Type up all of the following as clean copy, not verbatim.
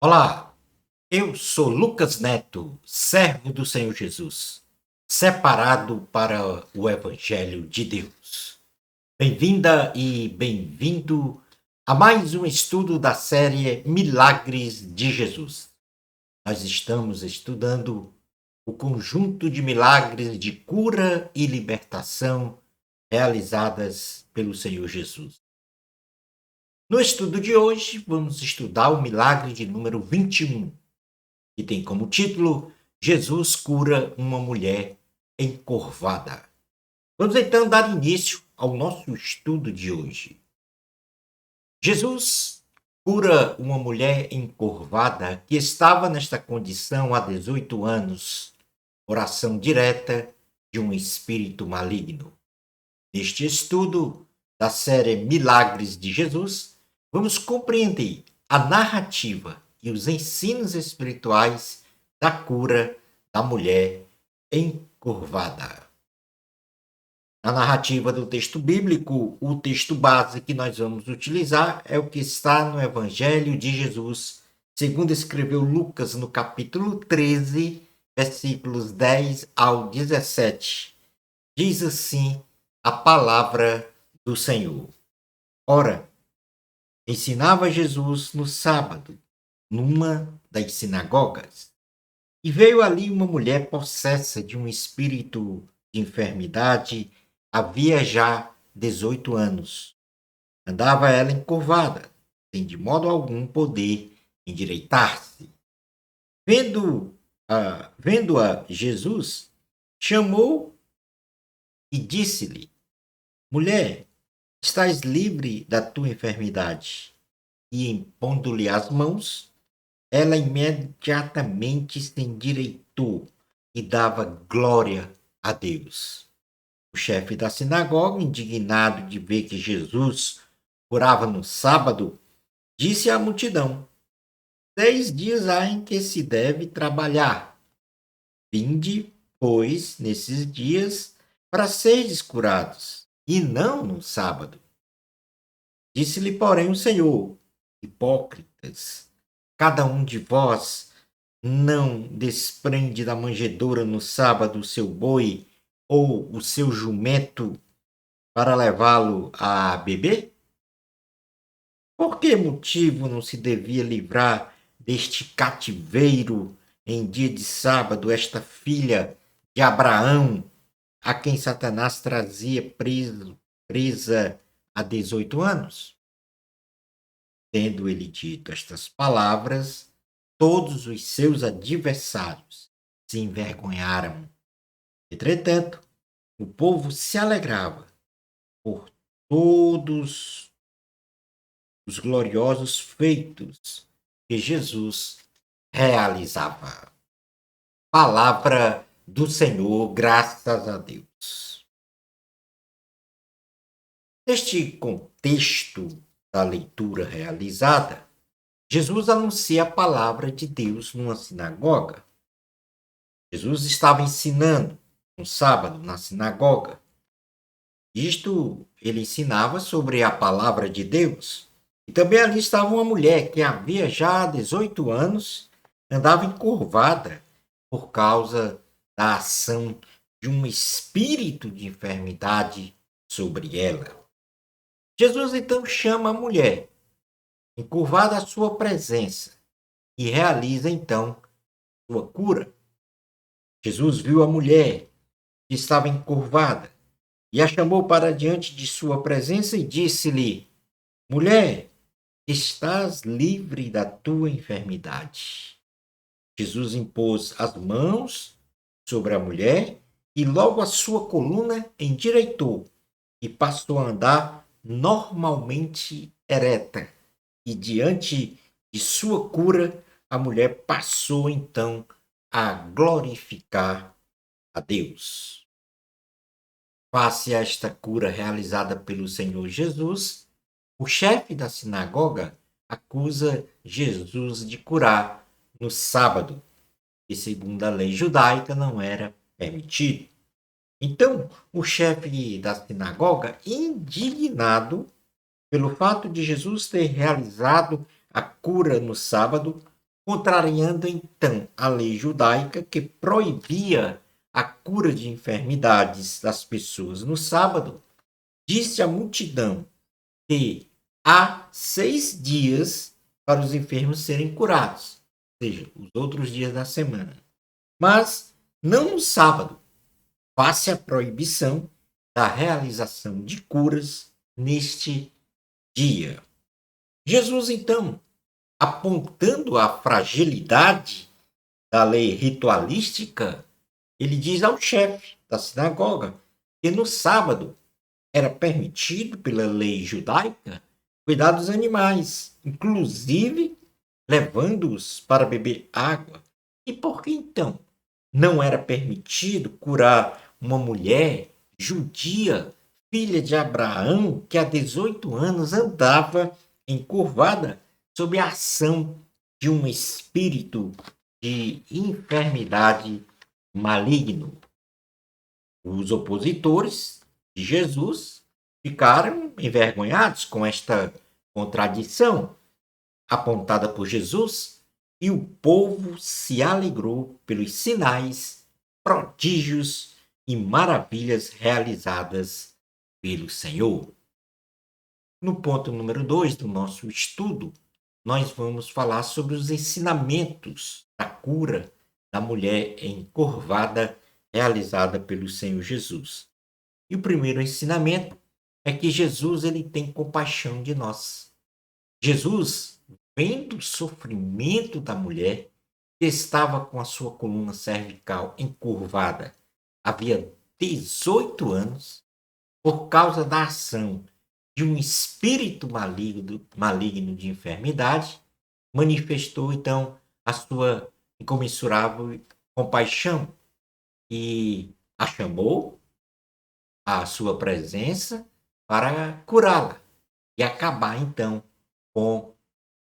Olá, eu sou Lucas Neto, servo do Senhor Jesus, separado para o Evangelho de Deus. Bem-vinda e bem-vindo a mais um estudo da série Milagres de Jesus. Nós estamos estudando o conjunto de milagres de cura e libertação realizadas pelo Senhor Jesus. No estudo de hoje, vamos estudar o milagre de número 21, que tem como título Jesus cura uma mulher encurvada. Vamos então dar início ao nosso estudo de hoje. Jesus cura uma mulher encurvada que estava nesta condição há 18 anos, oração direta de um espírito maligno. Neste estudo da série Milagres de Jesus, vamos compreender a narrativa e os ensinos espirituais da cura da mulher encurvada. Na narrativa do texto bíblico, o texto base que nós vamos utilizar é o que está no Evangelho de Jesus, segundo escreveu Lucas no capítulo 13, versículos 10 ao 17. Diz assim a palavra do Senhor. Ora, ensinava Jesus no sábado, numa das sinagogas, e veio ali uma mulher possessa de um espírito de enfermidade, havia já 18 anos. Andava ela encurvada, sem de modo algum poder endireitar-se. Vendo-a Jesus, chamou e disse-lhe: Mulher, estás livre da tua enfermidade. E impondo-lhe as mãos, ela imediatamente se endireitou e dava glória a Deus. O chefe da sinagoga, indignado de ver que Jesus curava no sábado, disse à multidão: 10 dias há em que se deve trabalhar. Vinde, pois, nesses dias, para seres curados, e não no sábado. Disse-lhe, porém, o Senhor: Hipócritas, cada um de vós não desprende da manjedoura no sábado o seu boi ou o seu jumento para levá-lo a beber? Por que motivo não se devia livrar deste cativeiro em dia de sábado esta filha de Abraão, a quem Satanás trazia presa há 18 anos? Tendo ele dito estas palavras, todos os seus adversários se envergonharam. Entretanto, o povo se alegrava por todos os gloriosos feitos que Jesus realizava. Palavra do Senhor, graças a Deus. Neste contexto da leitura realizada, Jesus anuncia a palavra de Deus numa sinagoga. Jesus estava ensinando no sábado na sinagoga. Ele ensinava sobre a palavra de Deus. E também ali estava uma mulher que havia já 18 anos, andava encurvada por causa da ação de um espírito de enfermidade sobre ela. Jesus então chama a mulher, encurvada à sua presença, e realiza então sua cura. Jesus viu a mulher que estava encurvada e a chamou para diante de sua presença e disse-lhe: Mulher, estás livre da tua enfermidade. Jesus impôs as mãos sobre a mulher e logo a sua coluna endireitou e passou a andar normalmente ereta. E diante de sua cura, a mulher passou então a glorificar a Deus. Face a esta cura realizada pelo Senhor Jesus, o chefe da sinagoga acusa Jesus de curar no sábado, que segundo a lei judaica não era permitido. Então, o chefe da sinagoga, indignado pelo fato de Jesus ter realizado a cura no sábado, contrariando então a lei judaica que proibia a cura de enfermidades das pessoas no sábado, disse à multidão que há 6 dias para os enfermos serem curados, ou seja, os outros dias da semana, mas não no sábado, face a proibição da realização de curas neste dia. Jesus, então, apontando a fragilidade da lei ritualística, ele diz ao chefe da sinagoga que no sábado era permitido pela lei judaica cuidar dos animais, inclusive levando-os para beber água. E por que então não era permitido curar uma mulher judia, filha de Abraão, que há 18 anos andava encurvada sob a ação de um espírito de enfermidade maligno? Os opositores de Jesus ficaram envergonhados com esta contradição apontada por Jesus, e o povo se alegrou pelos sinais, prodígios e maravilhas realizadas pelo Senhor. No ponto número 2 do nosso estudo, nós vamos falar sobre os ensinamentos da cura da mulher encurvada realizada pelo Senhor Jesus. E o primeiro ensinamento é que Jesus ele tem compaixão de nós. Jesus, vendo o sofrimento da mulher, que estava com a sua coluna cervical encurvada havia 18 anos, por causa da ação de um espírito maligno de enfermidade, manifestou então a sua incomensurável compaixão e a chamou à sua presença para curá-la e acabar então com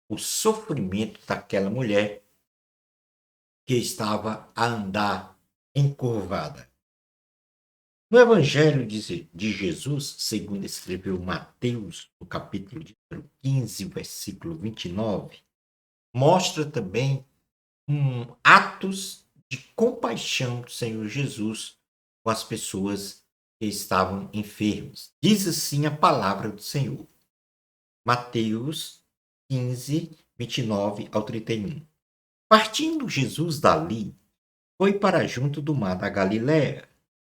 o sofrimento daquela mulher que estava a andar encurvada. No Evangelho de Jesus, segundo escreveu Mateus, no capítulo 15, versículo 29, mostra também atos de compaixão do Senhor Jesus com as pessoas que estavam enfermas. Diz assim a palavra do Senhor. Mateus 15, 29 ao 31. Partindo Jesus dali, foi para junto do mar da Galiléia,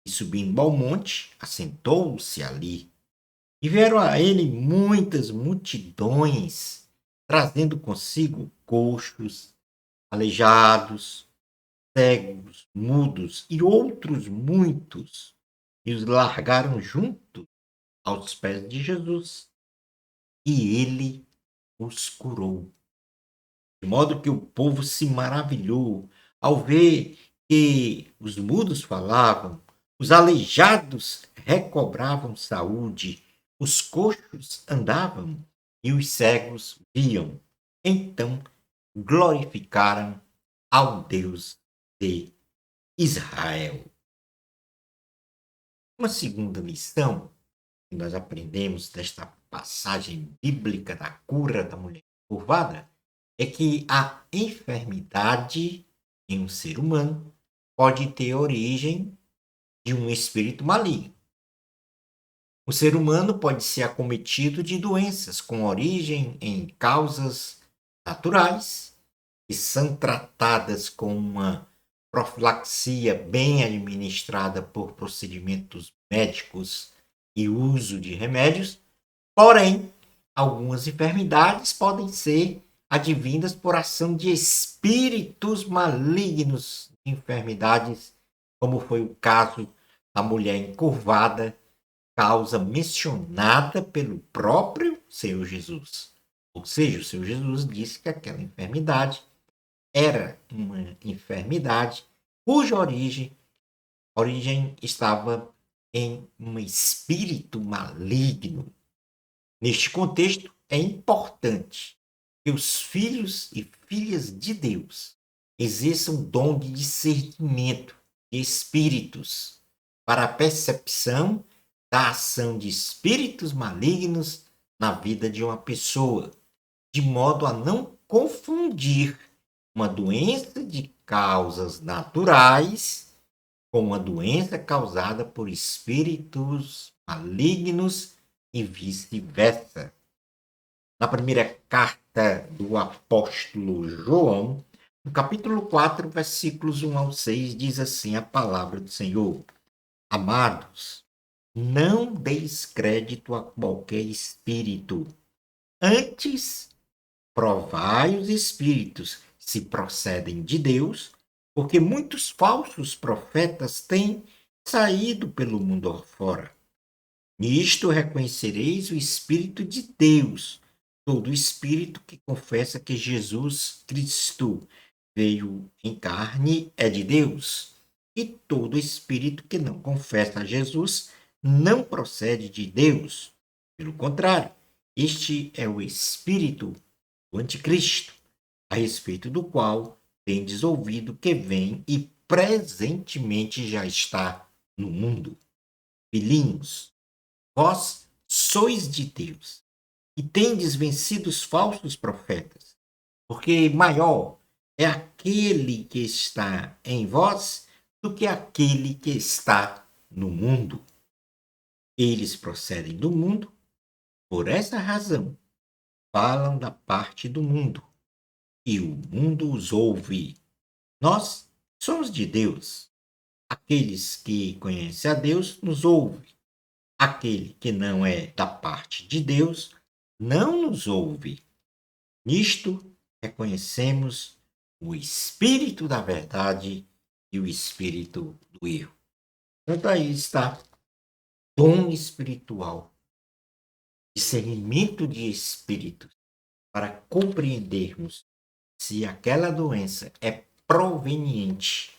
e subindo ao monte, assentou-se ali. E vieram a ele muitas multidões, trazendo consigo coxos, aleijados, cegos, mudos e outros muitos, e os largaram junto aos pés de Jesus. E ele os curou. De modo que o povo se maravilhou ao ver que os mudos falavam, os aleijados recobravam saúde, os coxos andavam e os cegos viam. Então glorificaram ao Deus de Israel. Uma segunda lição que nós aprendemos desta passagem bíblica da cura da mulher curvada é que a enfermidade em um ser humano pode ter origem de um espírito maligno. O ser humano pode ser acometido de doenças com origem em causas naturais, que são tratadas com uma profilaxia bem administrada por procedimentos médicos e uso de remédios, porém, algumas enfermidades podem ser advindas por ação de espíritos malignos de enfermidades, como foi o caso da mulher encurvada, causa mencionada pelo próprio Senhor Jesus. Ou seja, o Senhor Jesus disse que aquela enfermidade era uma enfermidade cuja origem estava em um espírito maligno. Neste contexto, é importante que os filhos e filhas de Deus exerçam o dom de discernimento de espíritos para a percepção da ação de espíritos malignos na vida de uma pessoa, de modo a não confundir uma doença de causas naturais com uma doença causada por espíritos malignos e vice-versa. Na primeira carta do apóstolo João, no capítulo 4, versículos 1 ao 6, diz assim a palavra do Senhor: Amados, não deis crédito a qualquer espírito. Antes, provai os espíritos se procedem de Deus, porque muitos falsos profetas têm saído pelo mundo afora. Nisto reconhecereis o Espírito de Deus. Todo espírito que confessa que Jesus Cristo veio em carne é de Deus. E todo espírito que não confessa a Jesus não procede de Deus. Pelo contrário, este é o espírito do anticristo, a respeito do qual tendes ouvido que vem e presentemente já está no mundo. Filhinhos, vós sois de Deus e tendes vencido os falsos profetas, porque maior é aquele que está em vós do que aquele que está no mundo. Eles procedem do mundo, por essa razão falam da parte do mundo, e o mundo os ouve. Nós somos de Deus. Aqueles que conhecem a Deus nos ouvem. Aquele que não é da parte de Deus não nos ouve. Nisto reconhecemos o espírito da verdade e o espírito do erro. Então aí está dom espiritual, discernimento de espíritos, para compreendermos se aquela doença é proveniente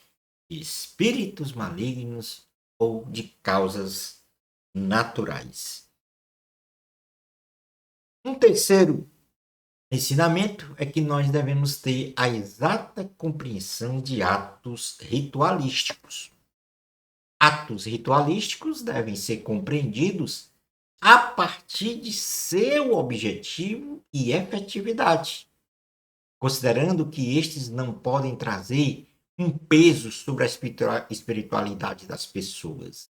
de espíritos malignos ou de causas naturais. Um terceiro ensinamento é que nós devemos ter a exata compreensão de atos ritualísticos. Atos ritualísticos devem ser compreendidos a partir de seu objetivo e efetividade, considerando que estes não podem trazer um peso sobre a espiritualidade das pessoas.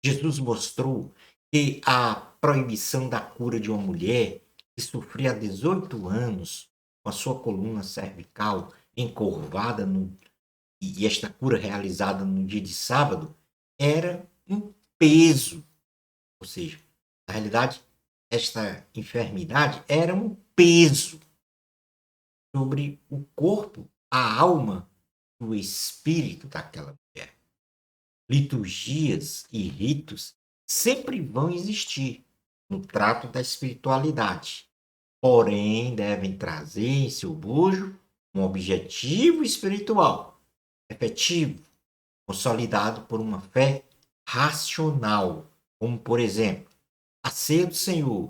Jesus mostrou que a proibição da cura de uma mulher que sofria há 18 anos com a sua coluna cervical encurvada e esta cura realizada no dia de sábado era um peso, ou seja, na realidade esta enfermidade era um peso sobre o corpo, a alma, o espírito daquela mulher. Liturgias e ritos sempre vão existir no trato da espiritualidade, porém devem trazer em seu bojo um objetivo espiritual efetivo, consolidado por uma fé racional, como por exemplo, a ceia do Senhor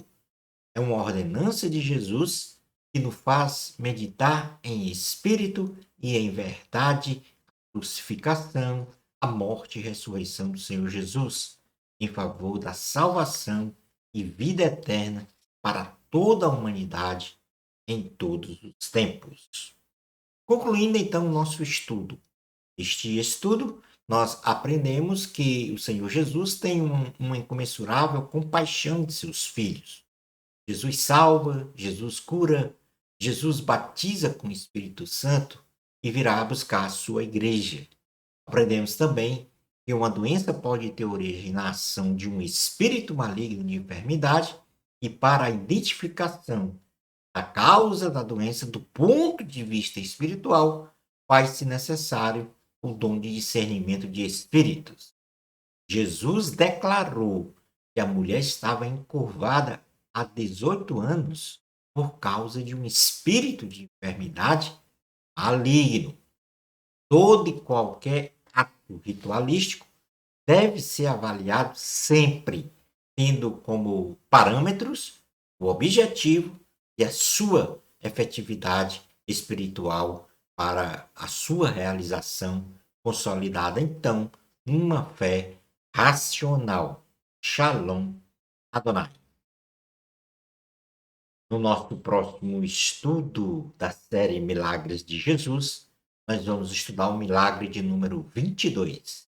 é uma ordenança de Jesus que nos faz meditar em espírito e em verdade a crucificação, a morte e ressurreição do Senhor Jesus, em favor da salvação e vida eterna para toda a humanidade em todos os tempos. Concluindo então o nosso estudo. Este estudo, nós aprendemos que o Senhor Jesus tem uma incomensurável compaixão de seus filhos. Jesus salva, Jesus cura, Jesus batiza com o Espírito Santo e virá buscar a sua igreja. Aprendemos também que uma doença pode ter origem na ação de um espírito maligno de enfermidade e para a identificação da causa da doença do ponto de vista espiritual, faz-se necessário o dom de discernimento de espíritos. Jesus declarou que a mulher estava encurvada há 18 anos por causa de um espírito de enfermidade maligno. Todo e qualquer ato ritualístico deve ser avaliado sempre, tendo como parâmetros o objetivo e a sua efetividade espiritual para a sua realização consolidada, então, numa fé racional. Shalom Adonai. No nosso próximo estudo da série Milagres de Jesus, nós vamos estudar o milagre de número 22.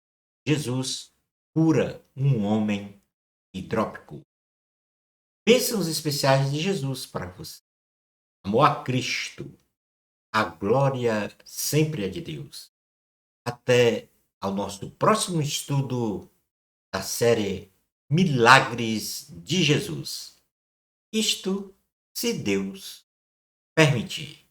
Jesus cura um homem hidrópico. Bênçãos especiais de Jesus para você. Amor a Cristo. A glória sempre é de Deus. Até ao nosso próximo estudo da série Milagres de Jesus. Isto, se Deus permitir.